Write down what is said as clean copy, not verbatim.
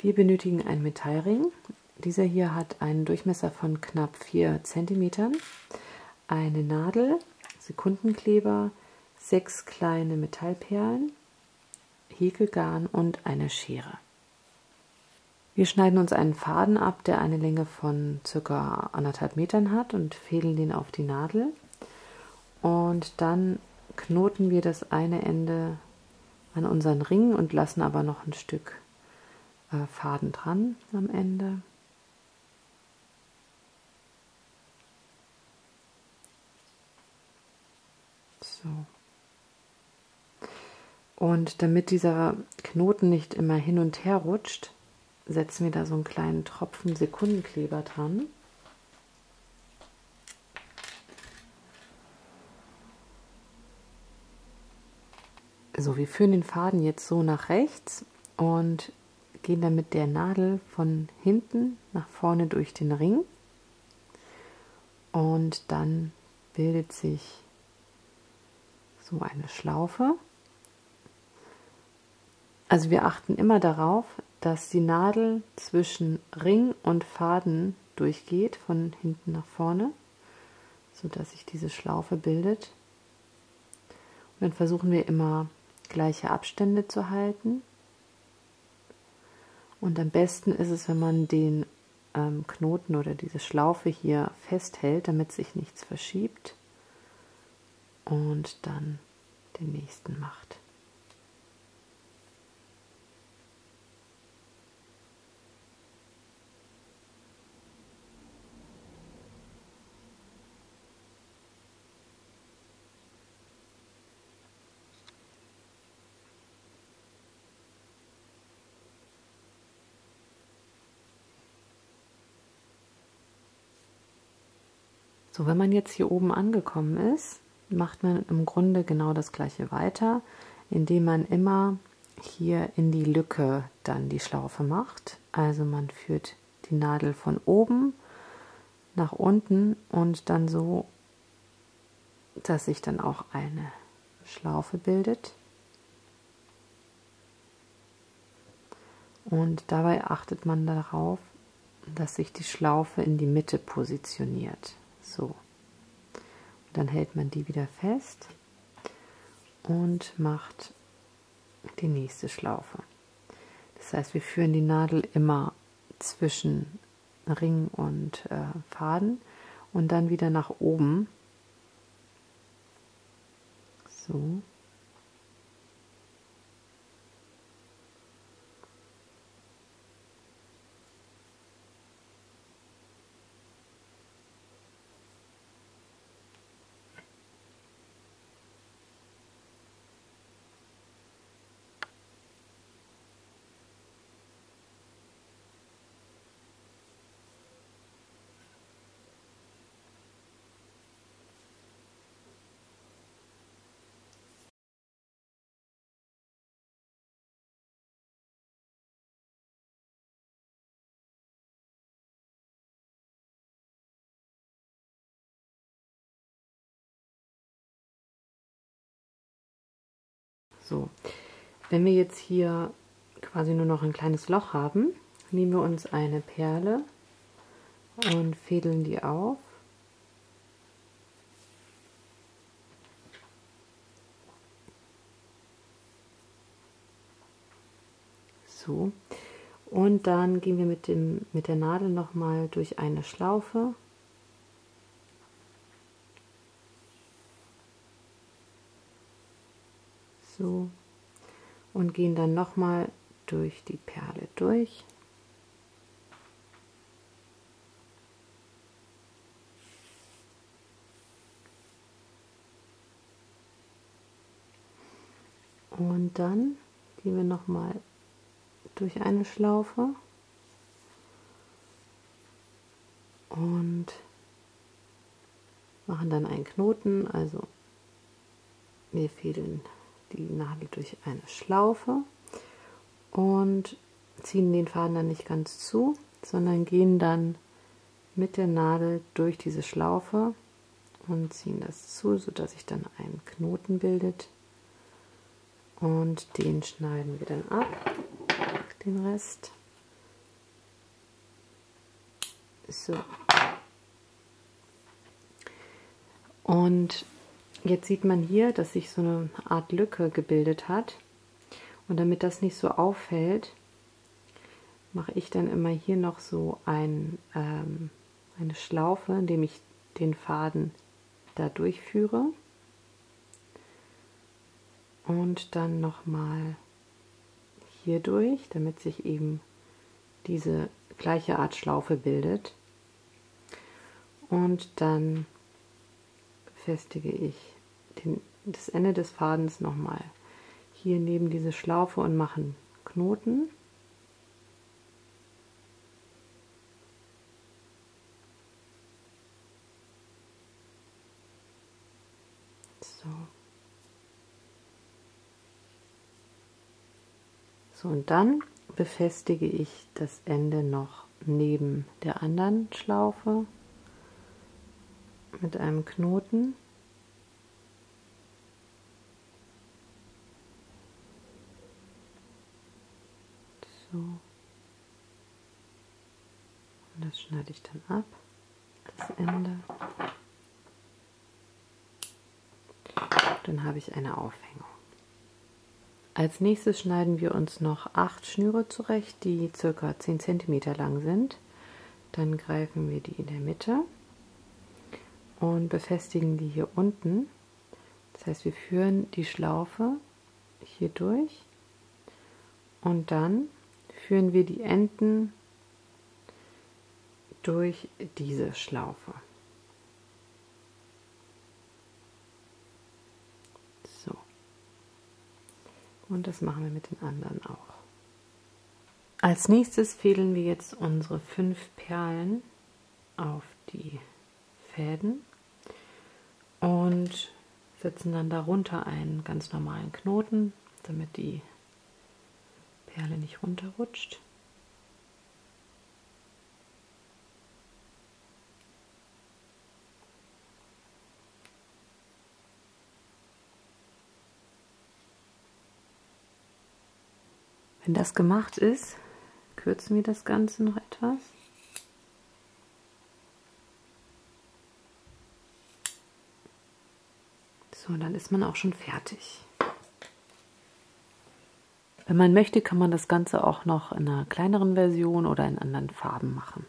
Wir benötigen einen Metallring. Dieser hier hat einen Durchmesser von knapp 4 cm, eine Nadel, Sekundenkleber, 6 kleine Metallperlen, Häkelgarn und eine Schere. Wir schneiden uns einen Faden ab, der eine Länge von ca. 1,5 Metern hat und fädeln den auf die Nadel. Und dann knoten wir das eine Ende an unseren Ring und lassen aber noch ein Stück Faden dran am Ende. So. Und damit dieser Knoten nicht immer hin und her rutscht, setzen wir da so einen kleinen Tropfen Sekundenkleber dran. So, wir führen den Faden jetzt so nach rechts und gehen dann mit der Nadel von hinten nach vorne durch den Ring. Und dann bildet sich so eine Schlaufe. Also wir achten immer darauf, dass die Nadel zwischen Ring und Faden durchgeht, von hinten nach vorne, sodass sich diese Schlaufe bildet. Und dann versuchen wir immer gleiche Abstände zu halten. Und am besten ist es, wenn man den Knoten oder diese Schlaufe hier festhält, damit sich nichts verschiebt. Und dann den nächsten macht. So, wenn man jetzt hier oben angekommen ist, macht man im Grunde genau das gleiche weiter, indem man immer hier in die Lücke dann die Schlaufe macht. Also man führt die Nadel von oben nach unten und dann so, dass sich dann auch eine Schlaufe bildet. Und dabei achtet man darauf, dass sich die Schlaufe in die Mitte positioniert. So. Und dann hält man die wieder fest und macht die nächste Schlaufe. Das heißt, wir führen die Nadel immer zwischen Ring und Faden und dann wieder nach oben. So. So, wenn wir jetzt hier quasi nur noch ein kleines Loch haben, nehmen wir uns eine Perle und fädeln die auf. So, und dann gehen wir mit der Nadel nochmal durch eine Schlaufe. So, und gehen dann nochmal durch die Perle durch. Und dann gehen wir nochmal durch eine Schlaufe und machen dann einen Knoten. Also wir fädeln die Nadel durch eine Schlaufe und ziehen den Faden dann nicht ganz zu, sondern gehen dann mit der Nadel durch diese Schlaufe und ziehen das zu, sodass sich dann ein Knoten bildet. Und den schneiden wir dann ab, den Rest. So. Und jetzt sieht man hier, dass sich so eine Art Lücke gebildet hat. Und damit das nicht so auffällt, mache ich dann immer hier noch so eine Schlaufe, indem ich den Faden da durchführe. Und dann nochmal hier durch, damit sich eben diese gleiche Art Schlaufe bildet. Und dann befestige ich das Ende des Fadens nochmal hier neben diese Schlaufe und mache einen Knoten. So. So, und dann befestige ich das Ende noch neben der anderen Schlaufe mit einem Knoten. So. Und das schneide ich dann ab, das Ende. Dann habe ich eine Aufhängung. Als nächstes schneiden wir uns noch 8 Schnüre zurecht, die ca. 10 cm lang sind. Dann greifen wir die in der Mitte und befestigen die hier unten. Das heißt, wir führen die Schlaufe hier durch und dann führen wir die Enden durch diese Schlaufe. So. Und das machen wir mit den anderen auch. Als nächstes fädeln wir jetzt unsere 5 Perlen auf die Fäden und setzen dann darunter einen ganz normalen Knoten, damit die Perle nicht runterrutscht. Wenn das gemacht ist, kürzen wir das Ganze noch etwas. So, dann ist man auch schon fertig. Wenn man möchte, kann man das Ganze auch noch in einer kleineren Version oder in anderen Farben machen.